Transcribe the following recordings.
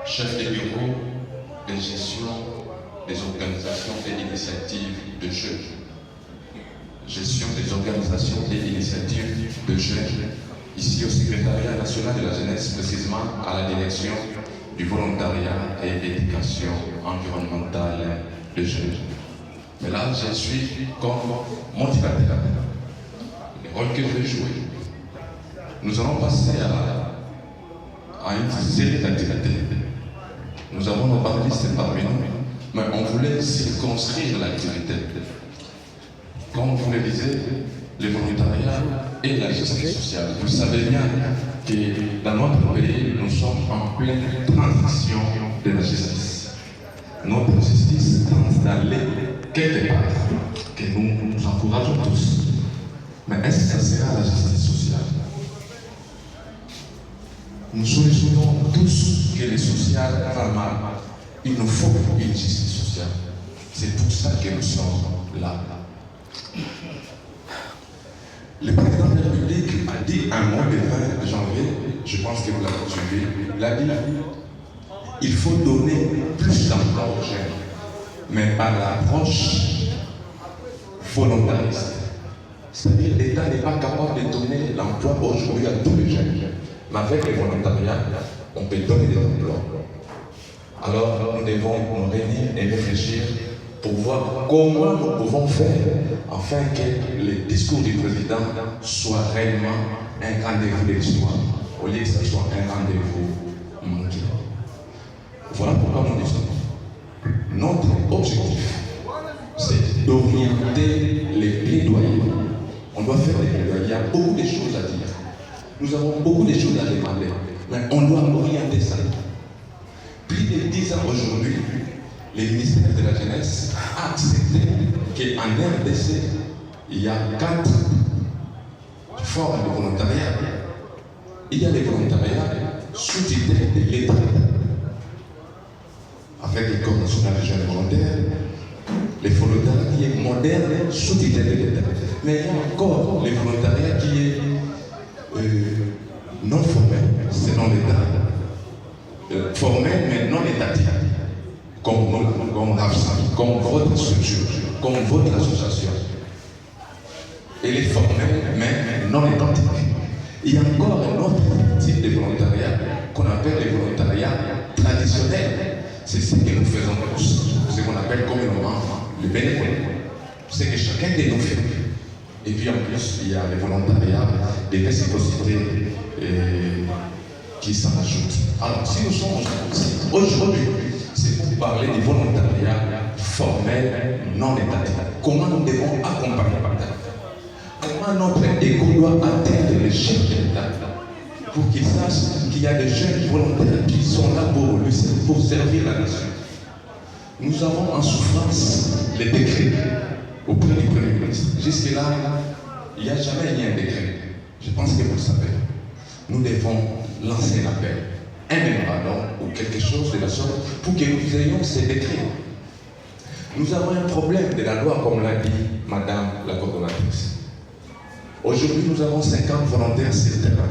chef de bureau de gestion des organisations et initiatives de jeunes. Gestion des organisations et initiatives de jeunes, ici au secrétariat national de la jeunesse, précisément à la direction du volontariat et l'éducation environnementale de jeunes. Mais là, je suis comme motivateur, le rôle que je vais jouer. Nous allons passer à une série d'activités. Nous avons nos panélistes parmi nous, mais on voulait circonscrire l'activité. Comme vous le disiez, le volontariat et la justice sociale. Vous savez bien que dans notre pays, nous sommes en pleine transition de la justice. Notre justice tente d'aller quelque part, que nous encourageons tous. Mais est-ce que ça sera la justice sociale? Nous sollicitons tous que le social va mal. Il nous faut une justice sociale. C'est pour ça que nous sommes là. Le président de la République a dit un mot le 20 janvier, je pense que vous l'avez suivi, il a dit il faut donner plus d'emploi aux jeunes, mais par l'approche volontariste. C'est-à-dire que l'État n'est pas capable de donner l'emploi aujourd'hui à tous les jeunes. Mais avec le volontariat, on peut donner des emplois. Alors nous devons nous réunir et réfléchir pour voir comment nous pouvons faire afin que le discours du président soit réellement un rendez-vous de l'histoire, au lieu que ce soit un rendez-vous manqué. Voilà pourquoi nous disons. Notre objectif, c'est d'orienter les plaidoyers. On doit faire des plaidoyers. Il y a beaucoup de choses à dire. Nous avons beaucoup de choses à demander, mais on doit orienter ça. Plus de 10 ans aujourd'hui, le ministère de la Jeunesse a accepté qu'en RDC, il y a 4 formes de volontariat. Il y a les volontariats sous tutelle de l'État, avec le Corps national des jeunes volontaires, les volontariats qui est moderne sous tutelle de l'État. Mais il y a encore les volontariats qui est non formel, selon l'État. Formel mais non étatique. Comme RAFSA, comme votre structure, comme votre association. Et les formels, mais non étatiques. Il y a encore un autre type de volontariat qu'on appelle le volontariat traditionnel. C'est ce que nous faisons tous, ce qu'on appelle communément le bénévolat. C'est que chacun de nous fait. Et puis en plus, il y a le volontariat des réciprocités qui s'en ajoutent. Alors, si nous sommes aujourd'hui, c'est pour parler du volontariat formel non étatique. Comment nous devons accompagner l'État? Comment notre éco doit atteindre les chefs de l'État pour qu'ils sachent qu'il y a des jeunes volontaires qui sont là pour servir la nation. Nous avons en souffrance les décrets auprès du Premier ministre. Jusque-là, il n'y a jamais eu un décret. Je pense que vous le savez. Nous devons lancer un appel, un mémorandum ou quelque chose de la sorte pour que nous ayons ces décrets. Nous avons un problème de la loi, comme l'a dit Madame la coordonnatrice. Aujourd'hui, nous avons 50 volontaires sur le terrain,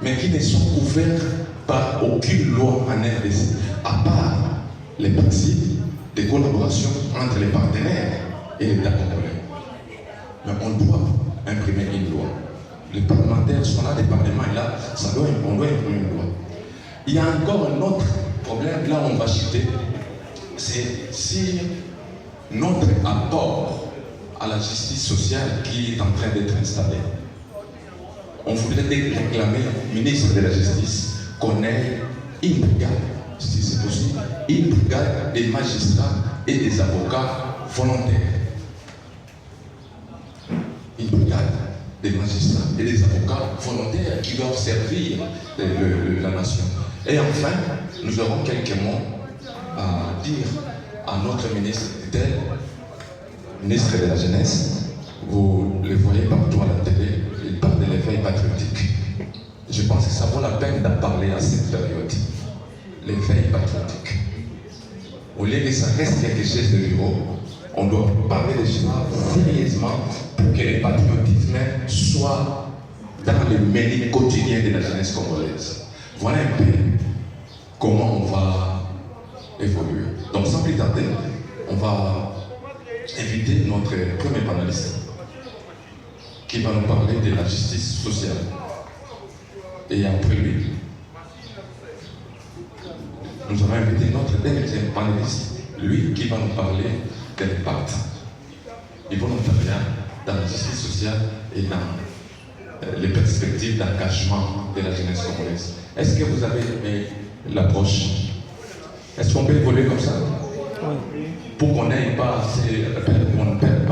mais qui ne sont couverts par aucune loi en RDC, à part les principes de collaboration entre les partenaires et l'État congolais. Mais on doit imprimer une loi. Les parlementaires sont là, le Parlement est là, on doit imprimer une loi. Il y a encore un autre problème, là on va citer, c'est si notre apport à la justice sociale qui est en train d'être installée. On voudrait réclamer au ministre de la Justice qu'on ait une brigade, si c'est possible, une brigade des magistrats et des avocats volontaires. Une brigade des magistrats et des avocats volontaires qui doivent servir la nation. Et enfin, nous aurons quelques mots à dire à notre ministre tutelle, ministre de la Jeunesse. Vous le voyez partout à la télé, il parle de l'éveil patriotique. Je pense que ça vaut la peine d'en parler à cette période. L'éveil patriotique. Au lieu que ça reste quelque chose de bureau, on doit parler de cela sérieusement pour que le patriotisme soit dans le menu quotidien de la jeunesse congolaise. Voilà un peu comment on va évoluer. Donc sans plus tarder, on va inviter notre premier panéliste qui va nous parler de la justice sociale. Et après lui, nous allons inviter notre dernier panéliste, lui qui va nous parler de l'impact du volontariat dans la justice sociale et dans les perspectives d'engagement de la jeunesse congolaise. Est-ce que vous avez aimé l'approche? Est-ce qu'on peut évoluer comme ça? Pour qu'on n'aille pas assez, on ne perd pas